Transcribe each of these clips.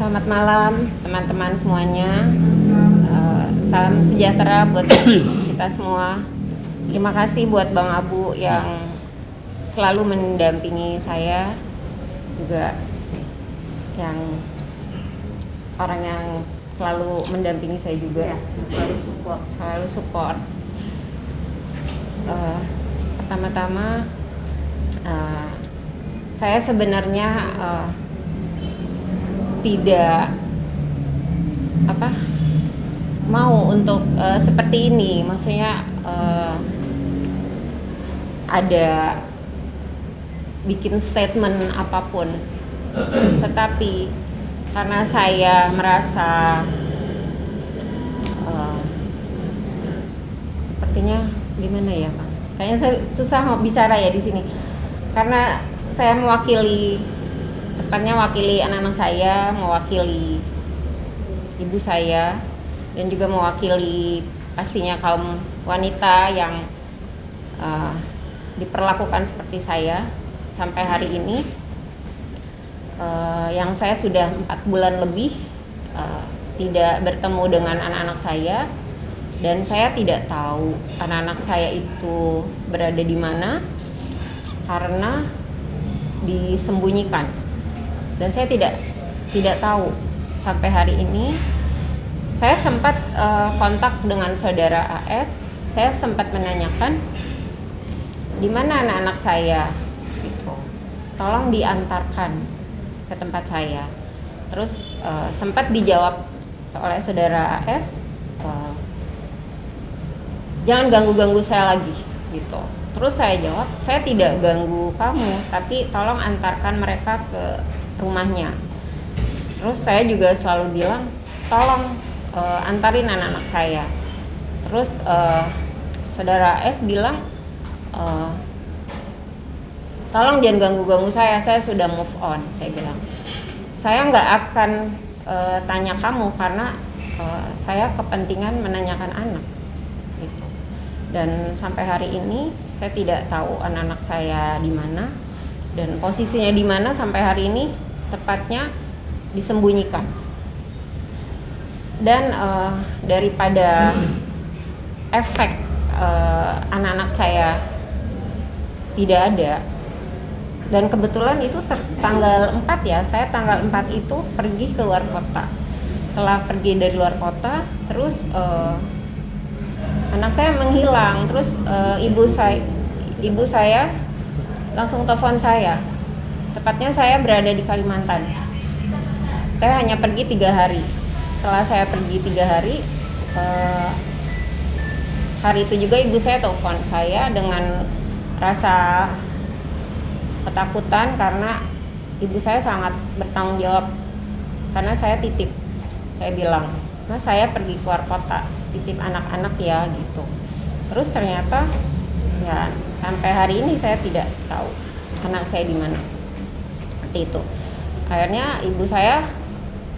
Selamat malam teman-teman semuanya. Salam sejahtera buat kita semua. Terima kasih buat Bang Abu yang selalu mendampingi saya, juga yang orang yang selalu mendampingi saya juga, selalu support. Pertama-tama saya sebenarnya tidak mau untuk seperti ini, maksudnya ada bikin statement apapun, tetapi karena saya merasa sepertinya gimana ya Pak, kayaknya saya susah mau bicara ya di sini karena saya tepatnya wakili anak-anak saya, mewakili ibu saya, dan juga mewakili pastinya kaum wanita yang diperlakukan seperti saya sampai hari ini, yang saya sudah 4 bulan lebih tidak bertemu dengan anak-anak saya, dan saya tidak tahu anak-anak saya itu berada di mana karena disembunyikan. Dan saya tidak tahu sampai hari ini. Saya sempat kontak dengan saudara AS. Saya sempat menanyakan di mana anak-anak saya, gitu. Tolong diantarkan ke tempat saya. Terus sempat dijawab oleh saudara AS, jangan ganggu-ganggu saya lagi, gitu. Terus saya jawab, saya tidak ganggu kamu, tapi tolong antarkan mereka ke rumahnya. Terus saya juga selalu bilang, tolong antarin anak-anak saya. Terus saudara S bilang, tolong jangan ganggu-ganggu saya sudah move on. Saya bilang, saya nggak akan tanya kamu karena saya kepentingan menanyakan anak, gitu. Dan sampai hari ini saya tidak tahu anak-anak saya di mana dan posisinya di mana sampai hari ini. Tepatnya disembunyikan. Dan daripada efek anak-anak saya tidak ada, dan kebetulan itu tanggal 4 ya, saya tanggal 4 itu pergi ke luar kota. Setelah pergi dari luar kota, terus anak saya menghilang. Terus ibu saya langsung telepon saya. Tepatnya saya berada di Kalimantan. Saya hanya pergi 3 hari. Setelah saya pergi 3 hari, hari itu juga ibu saya telepon saya dengan rasa ketakutan karena ibu saya sangat bertanggung jawab. Karena saya titip, saya bilang, nah saya pergi keluar kota, titip anak-anak ya, gitu. Terus ternyata ya sampai hari ini saya tidak tahu anak saya di mana. Itu akhirnya ibu saya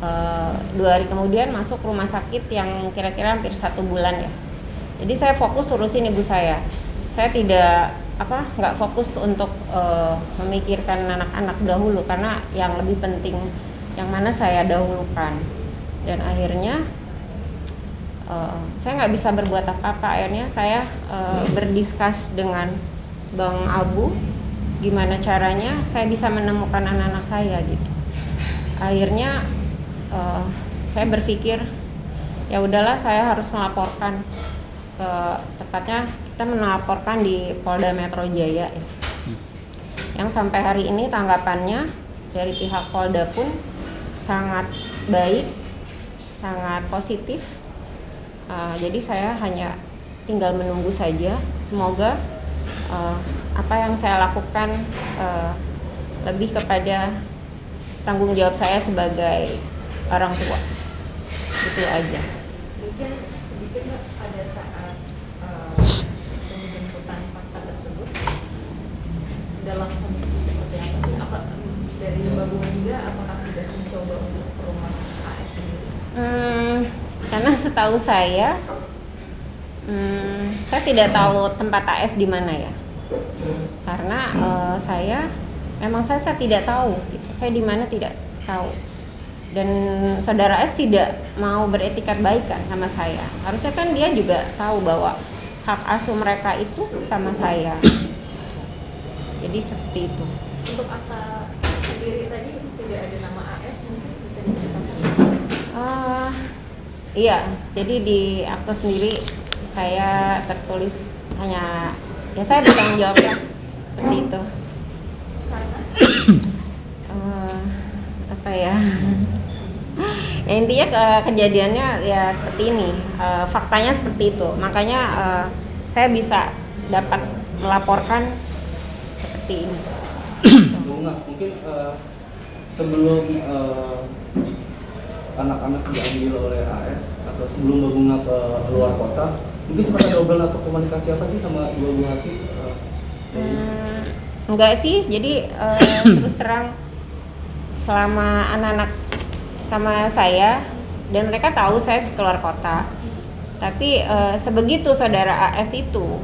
2 hari kemudian masuk rumah sakit yang kira-kira hampir 1 bulan ya. Jadi saya fokus urusin ibu saya tidak nggak fokus untuk memikirkan anak-anak dahulu, karena yang lebih penting yang mana saya dahulukan. Dan akhirnya saya nggak bisa berbuat apa-apa. Akhirnya saya berdiskus dengan Bang Abu gimana caranya saya bisa menemukan anak-anak saya, gitu. Akhirnya saya berpikir ya udahlah, saya harus melaporkan tepatnya kita melaporkan di Polda Metro Jaya ya. Yang sampai hari ini tanggapannya dari pihak Polda pun sangat baik, sangat positif. Jadi saya hanya tinggal menunggu saja. Semoga apa yang saya lakukan lebih kepada tanggung jawab saya sebagai orang tua. Itu aja. Mungkin sedikit Mbak, pada saat penjemputan paksa tersebut dalam kondisi seperti apa sih? Apa dari Mbak Bunga juga, apakah sudah mencoba untuk ke rumah AS sendiri? Karena setahu saya tidak tahu tempat AS di mana ya. Karena saya tidak tahu, gitu. Saya di mana tidak tahu. Dan saudara S tidak mau beretikat baik kan sama saya. Harusnya kan dia juga tahu bahwa hak asuh mereka itu sama saya. Jadi seperti itu. Untuk akta sendiri tadi tidak ada nama AS, mungkin bisa diceritakan? Iya, jadi di akte sendiri saya tertulis hanya ya saya bertanggung jawab ya seperti itu. Karena Apa ya? Ya intinya kejadiannya ya seperti ini, faktanya seperti itu. Makanya saya bisa dapat melaporkan seperti ini. Bunga, mungkin sebelum anak-anak diambil oleh AS atau sebelum Bunga ke luar kota, mungkin sempat ada obrolan atau komunikasi apa sih sama Ibu Hati? Enggak sih, jadi terus terang selama anak-anak sama saya dan mereka tahu saya keluar kota, tapi sebegitu saudara AS itu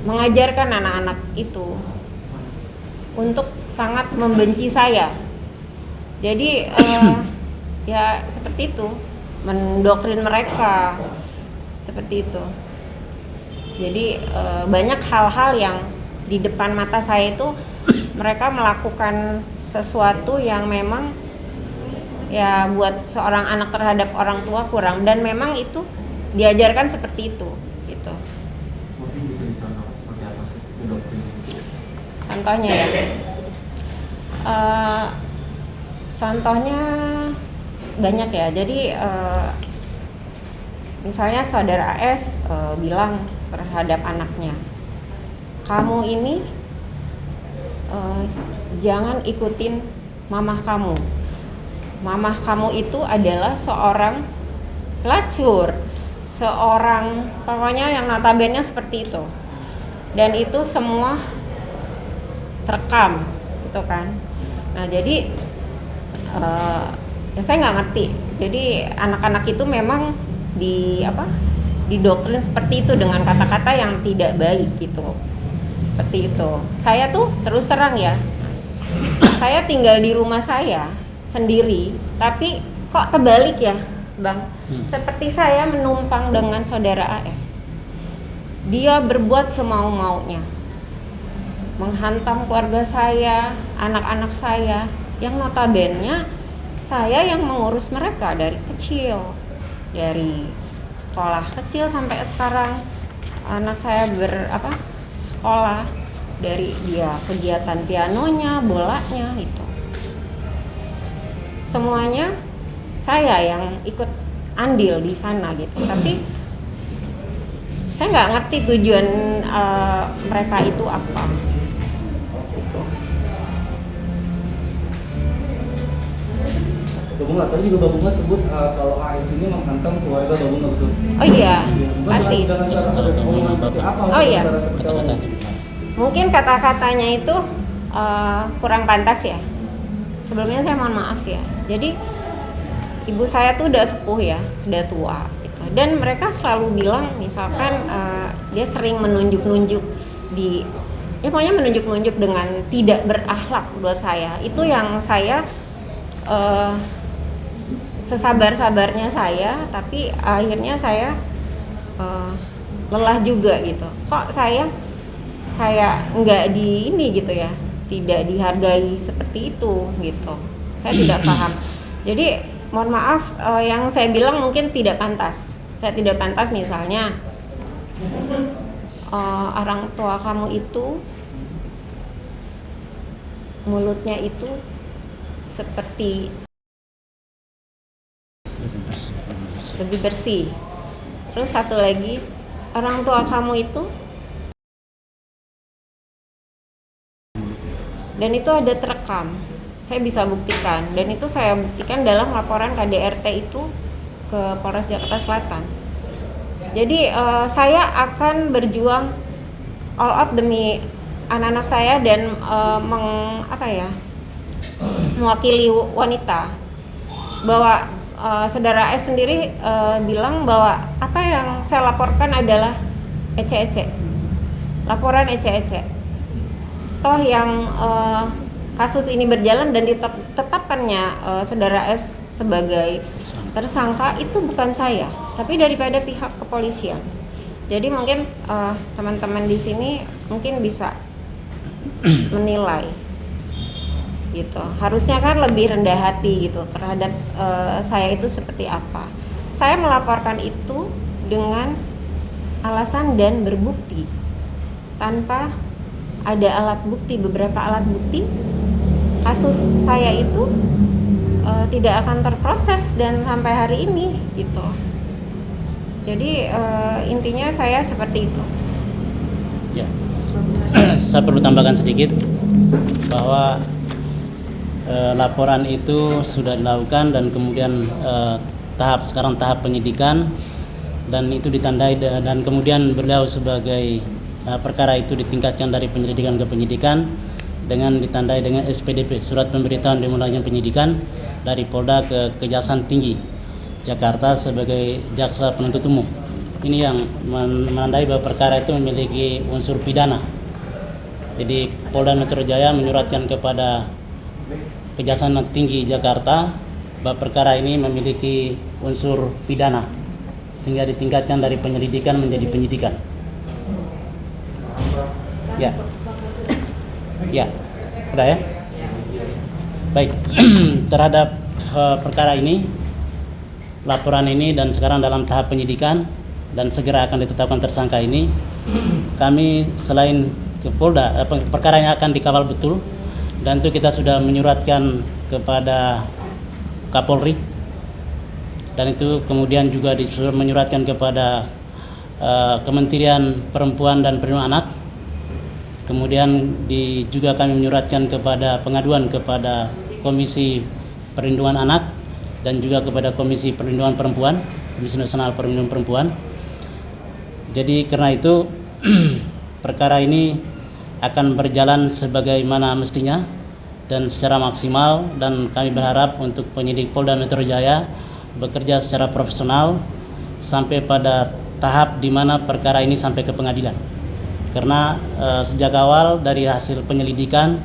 mengajarkan anak-anak itu untuk sangat membenci saya. Jadi ya seperti itu, mendoktrin mereka seperti itu. Jadi banyak hal-hal yang di depan mata saya itu mereka melakukan sesuatu yang memang ya buat seorang anak terhadap orang tua kurang, dan memang itu diajarkan seperti itu gitu. Mungkin bisa dicontohkan seperti apa sih doktrin? Contohnya ya, contohnya banyak ya. Jadi misalnya saudara AS bilang terhadap anaknya, kamu ini jangan ikutin mamah kamu. Mamah kamu itu adalah seorang pelacur, seorang pokoknya yang notabene seperti itu. Dan itu semua terekam gitu kan. Nah jadi ya saya nggak ngerti. Jadi anak-anak itu memang didoktrin seperti itu dengan kata-kata yang tidak baik gitu. Seperti itu. Saya tuh terus terang ya, saya tinggal di rumah saya sendiri, tapi kok terbalik ya Bang, seperti saya menumpang dengan saudara AS. Dia berbuat semau-maunya, menghantam keluarga saya, anak-anak saya, yang notabene saya yang mengurus mereka dari kecil, dari sekolah kecil sampai sekarang. Anak saya sekolah, dari dia kegiatan pianonya, bolanya itu. Semuanya saya yang ikut andil di sana gitu. Tapi saya nggak ngerti tujuan mereka itu apa. Gitu. Bunga, tadi juga Bunga sebut kalau AS ini menghantam keluarga Bunga, betul? Oh iya, pasti. Dengan cara omongan seperti apa? Oh iya. Cara seperti apa? Mungkin kata-katanya itu kurang pantas ya. Sebelumnya saya mohon maaf ya. Jadi ibu saya tuh udah sepuh ya, udah tua gitu. Dan mereka selalu bilang misalkan dia sering menunjuk-nunjuk pokoknya menunjuk-nunjuk dengan tidak berakhlak buat saya. Itu yang saya sesabar-sabarnya saya, tapi akhirnya saya lelah juga gitu. Kok saya kayak nggak di ini gitu ya, tidak dihargai seperti itu gitu. Saya tidak paham. Jadi mohon maaf, yang saya bilang mungkin tidak pantas. Saya tidak pantas misalnya orang tua kamu itu mulutnya itu seperti lebih bersih. Terus satu lagi, orang tua kamu itu, dan itu ada terekam, saya bisa buktikan, dan itu saya buktikan dalam laporan KDRT itu ke Polres Jakarta Selatan. Jadi saya akan berjuang all out demi anak-anak saya dan mewakili wanita. Bahwa saudara S sendiri bilang bahwa apa yang saya laporkan adalah ece-ece, laporan ece-ece. Toh yang kasus ini berjalan dan ditetapkannya saudara S sebagai tersangka itu bukan saya, tapi daripada pihak kepolisian. Jadi mungkin teman-teman di sini mungkin bisa menilai gitu. Harusnya kan lebih rendah hati gitu terhadap saya itu seperti apa. Saya melaporkan itu dengan alasan dan berbukti, tanpa ada alat bukti, beberapa alat bukti. Kasus saya itu tidak akan terproses dan sampai hari ini gitu. Jadi intinya saya seperti itu. Ya, saya perlu tambahkan sedikit bahwa laporan itu sudah dilakukan dan kemudian sekarang tahap penyidikan, dan itu ditandai dan kemudian beliau sebagai perkara itu ditingkatkan dari penyelidikan ke penyidikan dengan ditandai dengan SPDP, surat pemberitahuan dimulainya penyidikan, dari Polda ke Kejaksaan Tinggi Jakarta sebagai jaksa penuntut umum. Ini yang menandai bahwa perkara itu memiliki unsur pidana. Jadi Polda Metro Jaya menyuratkan kepada Kejaksaan Tinggi Jakarta bahwa perkara ini memiliki unsur pidana sehingga ditingkatkan dari penyelidikan menjadi penyidikan. Ya. Ya. Udah ya? Baik. Terhadap perkara ini, laporan ini dan sekarang dalam tahap penyidikan dan segera akan ditetapkan tersangka ini, kami selain ke Polda, perkara ini akan dikawal betul, dan itu kita sudah menyuratkan kepada Kapolri, dan itu kemudian juga menyuratkan kepada Kementerian Perempuan dan Perlindungan Anak. Kemudian juga kami menyuratkan kepada pengaduan kepada Komisi Perlindungan Anak dan juga kepada Komisi Perlindungan Perempuan, Komisi Nasional Perlindungan Perempuan. Jadi karena itu perkara ini akan berjalan sebagaimana mestinya dan secara maksimal, dan kami berharap untuk penyidik Polda Metro Jaya bekerja secara profesional sampai pada tahap di mana perkara ini sampai ke pengadilan. Karena sejak awal dari hasil penyelidikan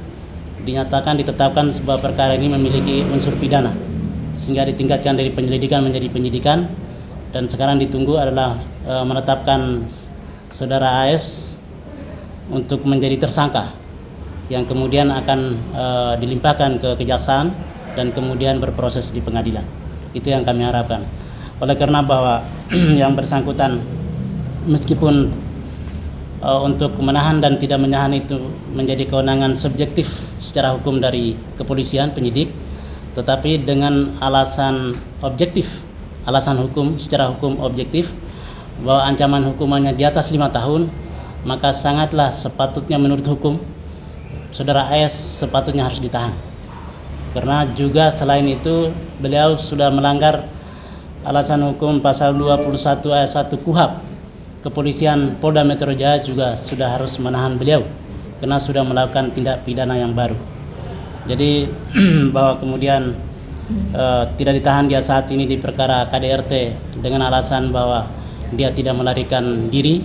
ditetapkan sebuah perkara ini memiliki unsur pidana, sehingga ditingkatkan dari penyelidikan menjadi penyidikan, dan sekarang ditunggu adalah menetapkan saudara AS untuk menjadi tersangka yang kemudian akan dilimpahkan ke kejaksaan dan kemudian berproses di pengadilan. Itu yang kami harapkan. Oleh karena bahwa yang bersangkutan meskipun untuk menahan dan tidak menahan itu menjadi kewenangan subjektif secara hukum dari kepolisian penyidik, tetapi dengan alasan objektif, alasan hukum secara hukum objektif bahwa ancaman hukumannya di atas 5 tahun, maka sangatlah sepatutnya menurut hukum saudara AS sepatutnya harus ditahan. Karena juga selain itu beliau sudah melanggar alasan hukum pasal 21 ayat 1 KUHP. Kepolisian Polda Metro Jaya juga sudah harus menahan beliau karena sudah melakukan tindak pidana yang baru. Jadi bahwa kemudian tidak ditahan dia saat ini di perkara KDRT dengan alasan bahwa dia tidak melarikan diri,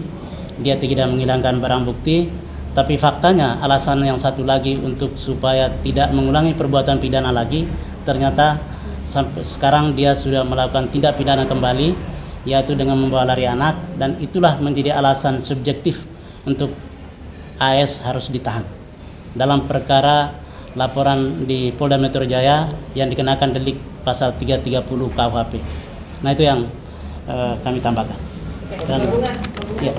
dia tidak menghilangkan barang bukti, tapi faktanya alasan yang satu lagi untuk supaya tidak mengulangi perbuatan pidana lagi, ternyata sampai sekarang dia sudah melakukan tindak pidana kembali, yaitu dengan membawa lari anak, dan itulah menjadi alasan subjektif untuk AS harus ditahan dalam perkara laporan di Polda Metro Jaya yang dikenakan delik pasal 330 KUHP. Nah itu yang kami tambahkan. Dan, ya.